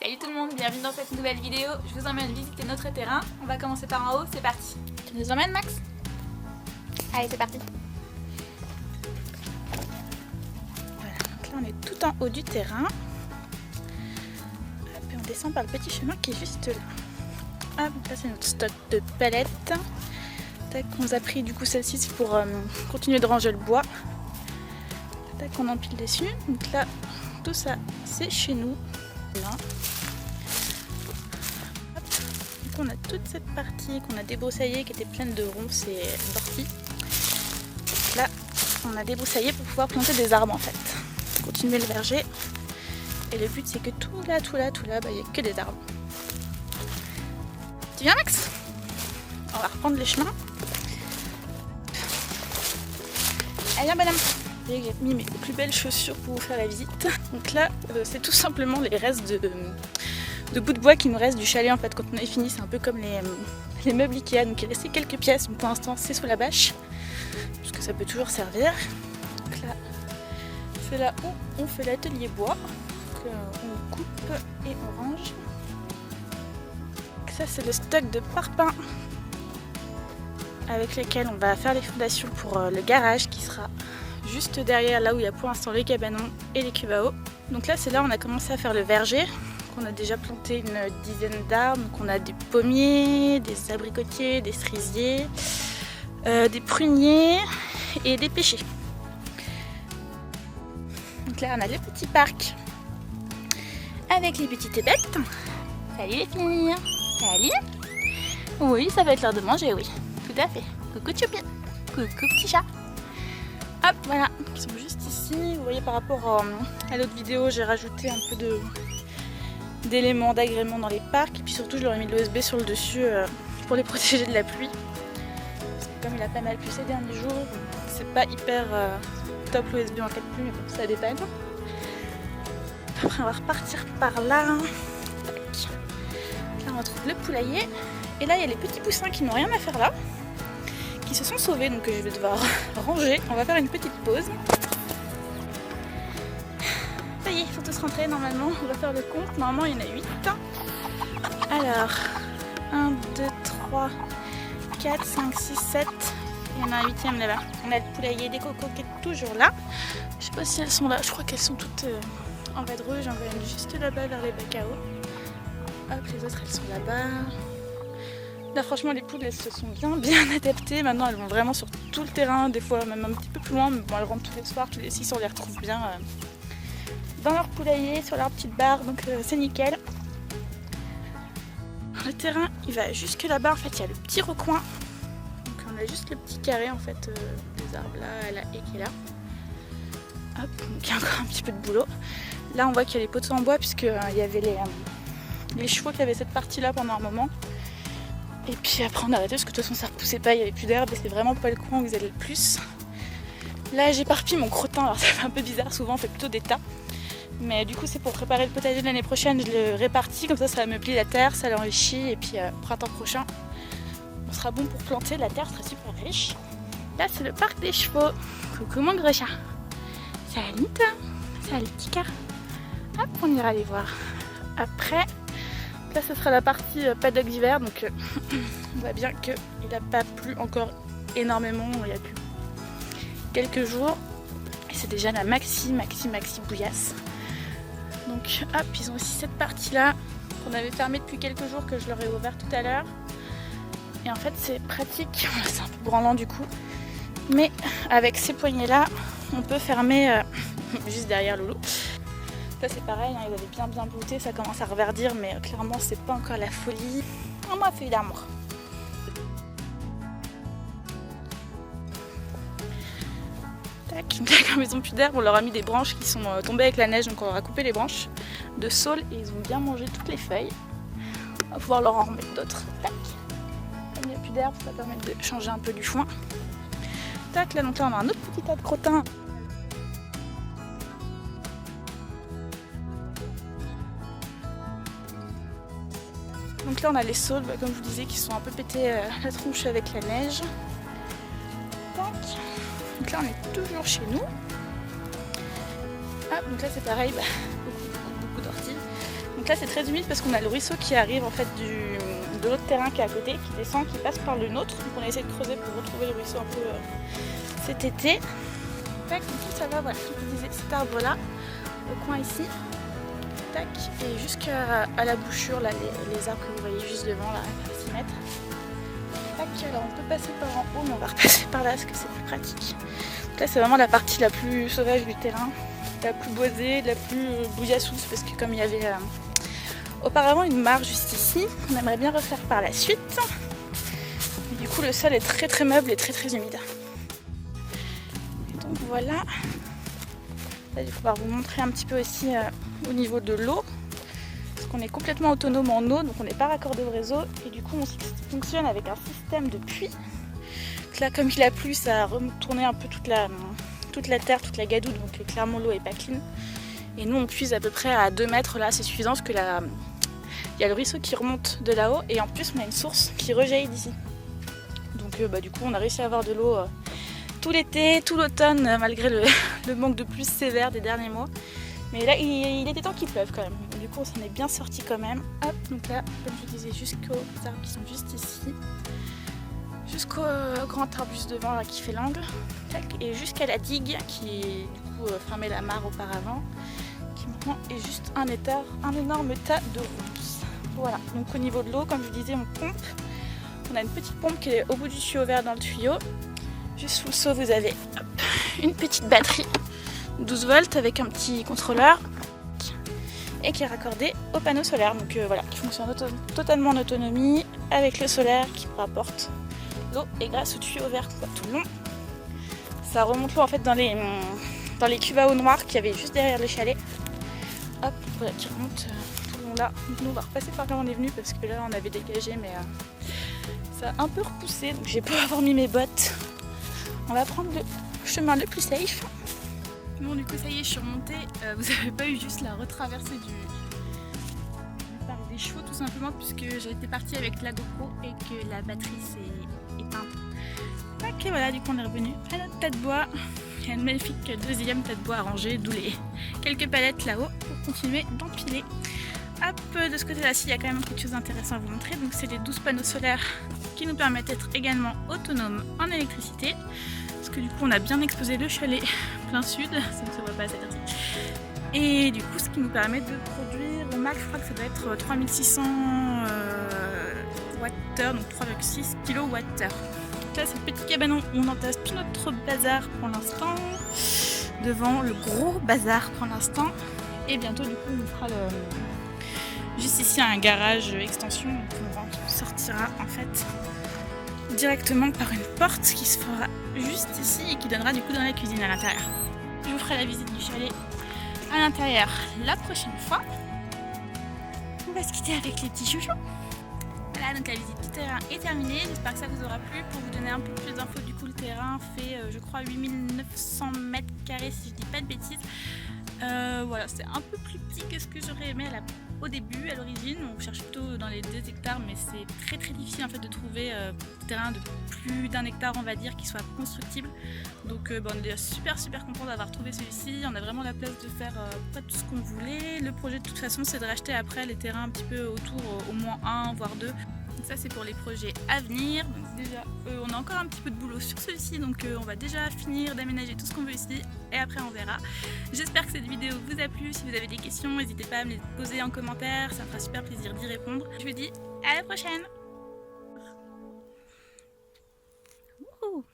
Salut tout le monde, bienvenue dans cette nouvelle vidéo. Je vous emmène visiter notre terrain. On va commencer par en haut, c'est parti. Tu nous emmènes Max? Allez, c'est parti. Voilà, donc là on est tout en haut du terrain. Hop, et on descend par le petit chemin qui est juste là. Hop, là c'est notre stock de palettes. Tac, on nous a pris du coup celle-ci pour continuer de ranger le bois. Tac, on empile dessus. Donc là, tout ça c'est chez nous. Là. Donc on a toute cette partie qu'on a débroussaillée qui était pleine de ronces et d'orties. Donc là, on a débroussaillé pour pouvoir planter des arbres en fait. Continuer le verger. Et le but c'est que tout là, bah, il n'y a que des arbres. Tu viens Max? On va reprendre les chemins. Allez viens bonhomme. J'ai mis mes plus belles chaussures pour vous faire la visite. Donc là, c'est tout simplement les restes de bouts de bois qui nous restent du chalet en fait. Quand on a fini, c'est un peu comme les meubles Ikea. Donc il est resté quelques pièces, mais pour l'instant c'est sous la bâche. Parce que ça peut toujours servir. Donc là, c'est là où on fait l'atelier bois. Donc, on coupe et on range. Donc, ça c'est le stock de parpaings avec lesquels on va faire les fondations pour le garage qui sera juste derrière là où il y a pour l'instant les cabanons et les cuves à eau. Donc là c'est là où on a commencé à faire le verger. On a déjà planté une dizaine d'arbres. Donc on a des pommiers, des abricotiers, des cerisiers, des pruniers et des pêchers. Donc là on a le petit parc avec les petites bêtes. Salut les filles. Salut. Oui, ça va être l'heure de manger, oui. Tout à fait. Coucou Choupi. Coucou petit chat. Hop, voilà, ils sont juste ici. Vous voyez par rapport à l'autre vidéo, j'ai rajouté un peu d'éléments d'agrément dans les parcs. Et puis surtout, je leur ai mis de l'OSB sur le dessus pour les protéger de la pluie. Parce que comme il a pas mal plu ces derniers jours, c'est pas hyper top l'OSB en cas de pluie, mais bon, ça dépanne. Après, on va repartir par là. Tac. Là, on retrouve le poulailler. Et là, il y a les petits poussins qui n'ont rien à faire là. Qui se sont sauvés, donc je vais devoir ranger. On va faire une petite pause. Ça y est, ils sont tous rentrés normalement. On va faire le compte. Normalement, il y en a 8. Alors, 1, 2, 3, 4, 5, 6, 7. Il y en a un 8e là-bas. On a le poulailler des cocos qui est toujours là. Je sais pas si elles sont là. Je crois qu'elles sont toutes en vadrouille. J'en vois une juste là-bas vers les bacs à eau. Hop, les autres, elles sont là-bas. Là franchement les poules elles se sont bien adaptées, maintenant elles vont vraiment sur tout le terrain, des fois même un petit peu plus loin, mais bon elles rentrent tous les soirs, tous les 6 on les retrouve bien dans leur poulailler, sur leur petite barre, donc c'est nickel. Le terrain il va jusque là-bas, en fait il y a le petit recoin, donc on a juste le petit carré en fait des arbres là, la haie qui est là. Hop, donc il y a encore un petit peu de boulot. Là on voit qu'il y a les poteaux en bois puisque il y avait les chevaux qui avaient cette partie là pendant un moment. Et puis après on a arrêté parce que de toute façon ça repoussait pas, il n'y avait plus d'herbe et c'est vraiment pas le coin où ils allaient le plus. Là j'éparpille mon crottin, alors ça fait un peu bizarre, souvent on fait plutôt des tas. Mais du coup c'est pour préparer le potager de l'année prochaine, je le répartis, comme ça ça va meubler la terre, ça l'enrichit et puis printemps prochain on sera bon pour planter, la terre sera super riche. Là c'est le parc des chevaux. Coucou mon gros chat. Salut toi. Salut petit car. Hop, on ira les voir après. Là ce sera la partie paddock d'hiver, donc on voit bien qu'il n'a pas plu encore énormément, il y a plus quelques jours et c'est déjà la maxi bouillasse. Donc hop, ils ont aussi cette partie là qu'on avait fermée depuis quelques jours que je leur ai ouvert tout à l'heure. Et en fait c'est pratique, c'est un peu branlant du coup, mais avec ces poignées là on peut fermer juste derrière Loulou. Ça c'est pareil, hein, ils avaient bien blouté, ça commence à reverdir, mais clairement c'est pas encore la folie. Oh ma feuille d'amour. Tac, comme ils ont plus d'herbe, on leur a mis des branches qui sont tombées avec la neige, donc on leur a coupé les branches de saule et ils ont bien mangé toutes les feuilles. On va pouvoir leur en remettre d'autres. Tac. Comme il n'y a plus d'herbe, ça va permettre de changer un peu du foin. Tac, là donc là on a un autre petit tas de crottins. Donc là on a les saules, comme je vous disais, qui sont un peu pétés la tronche avec la neige. Tac. Donc là on est toujours chez nous. Hop, donc là c'est pareil, beaucoup d'orties. Donc là c'est très humide parce qu'on a le ruisseau qui arrive en fait de l'autre terrain qui est à côté, qui descend, qui passe par le nôtre. Donc on a essayé de creuser pour retrouver le ruisseau un peu cet été. Tac, donc ça va, voilà, comme je disais, cet arbre là, au coin ici. Tac, et jusqu'à la bouchure, là, les arbres que vous voyez juste devant, là, à 6 mètres. Tac, alors on peut passer par en haut, mais on va repasser par là parce que c'est plus pratique. Donc là c'est vraiment la partie la plus sauvage du terrain, la plus boisée, la plus bouillassousse, parce que comme il y avait auparavant une mare juste ici, on aimerait bien refaire par la suite. Et du coup le sol est très très meuble et très très humide. Et donc voilà. Là, je vais pouvoir vous montrer un petit peu aussi au niveau de l'eau. Parce qu'on est complètement autonome en eau, donc on n'est pas raccordé au réseau. Et du coup on fonctionne avec un système de puits. Donc là comme il a plu, ça a retourné un peu toute la terre, toute la gadoue, donc clairement l'eau est pas clean. Et nous on puise à peu près à 2 mètres, là c'est suffisant parce que là il y a le ruisseau qui remonte de là-haut et en plus on a une source qui rejaillit d'ici. Donc du coup on a réussi à avoir de l'eau tout l'été, tout l'automne, malgré le manque de pluie sévère des derniers mois. Mais là il était temps qu'il pleuve quand même. Du coup on s'en est bien sorti quand même. Hop, donc là comme je disais jusqu'aux arbres qui sont juste ici. Jusqu'au grand arbre juste devant là, qui fait l'angle, et jusqu'à la digue qui du coup fermait la mare auparavant, qui maintenant est juste un énorme tas de ronces. Voilà, donc au niveau de l'eau, comme je vous disais, on pompe. On a une petite pompe qui est au bout du tuyau vert dans le tuyau. Juste sous le seau, vous avez une petite batterie 12 volts avec un petit contrôleur et qui est raccordé au panneau solaire. Donc voilà, qui fonctionne totalement en autonomie avec le solaire qui vous rapporte l'eau et grâce au tuyau vert qu'on voit tout le long. Ça remonte l'eau en fait dans les cuves à eau noire qu'il y avait juste derrière le chalet. Hop, voilà, qui remonte tout le long là. Nous on va repasser par là où on est venu parce que là on avait dégagé mais ça a un peu repoussé donc j'ai pas avoir mis mes bottes. On va prendre le chemin le plus safe. Bon du coup ça y est je suis remontée, vous avez pas eu juste la retraversée du parc des chevaux tout simplement puisque j'étais partie avec la GoPro et que la batterie s'est éteinte. Ok voilà du coup on est revenu à notre tas de bois. Il y a une magnifique deuxième tas de bois à ranger, d'où les quelques palettes là-haut pour continuer d'empiler. Hop, de ce côté-là, il y a quand même quelque chose d'intéressant à vous montrer. Donc c'est les 12 panneaux solaires qui nous permettent d'être également autonomes en électricité. Parce que du coup on a bien exposé le chalet plein sud, ça ne se voit pas à cette heure-ci. Et du coup ce qui nous permet de produire au max, je crois que ça doit être 3600 Wh, donc 3,6 kWh. Donc là c'est le petit cabanon où on entasse tout notre bazar pour l'instant. Devant le gros bazar pour l'instant. Et bientôt du coup on fera juste ici un garage extension, donc on sortira en fait directement par une porte qui se fera juste ici et qui donnera du coup dans la cuisine à l'intérieur. Je vous ferai la visite du chalet à l'intérieur la prochaine fois. On va se quitter avec les petits chouchous. Voilà, donc la visite du terrain est terminée. J'espère que ça vous aura plu. Pour vous donner un peu plus d'infos, du coup le terrain fait je crois 8900 mètres carrés si je dis pas de bêtises. Voilà, c'est un peu plus petit que ce que j'aurais aimé au début, à l'origine. On cherche plutôt dans les 2 hectares, mais c'est très très difficile en fait de trouver un terrain de plus d'1 hectare, on va dire, qui soit constructible. Donc on est super content d'avoir trouvé celui-ci. On a vraiment la place de faire pas tout ce qu'on voulait. Le projet de toute façon, c'est de racheter après les terrains un petit peu autour, au moins 1 voire 2. Donc ça c'est pour les projets à venir. Donc déjà on a encore un petit peu de boulot sur celui-ci, donc on va déjà finir d'aménager tout ce qu'on veut ici et après on verra. J'espère que cette vidéo vous a plu. Si vous avez des questions, n'hésitez pas à me les poser en commentaire, ça me fera super plaisir d'y répondre. Je vous dis à la prochaine. Wouhou.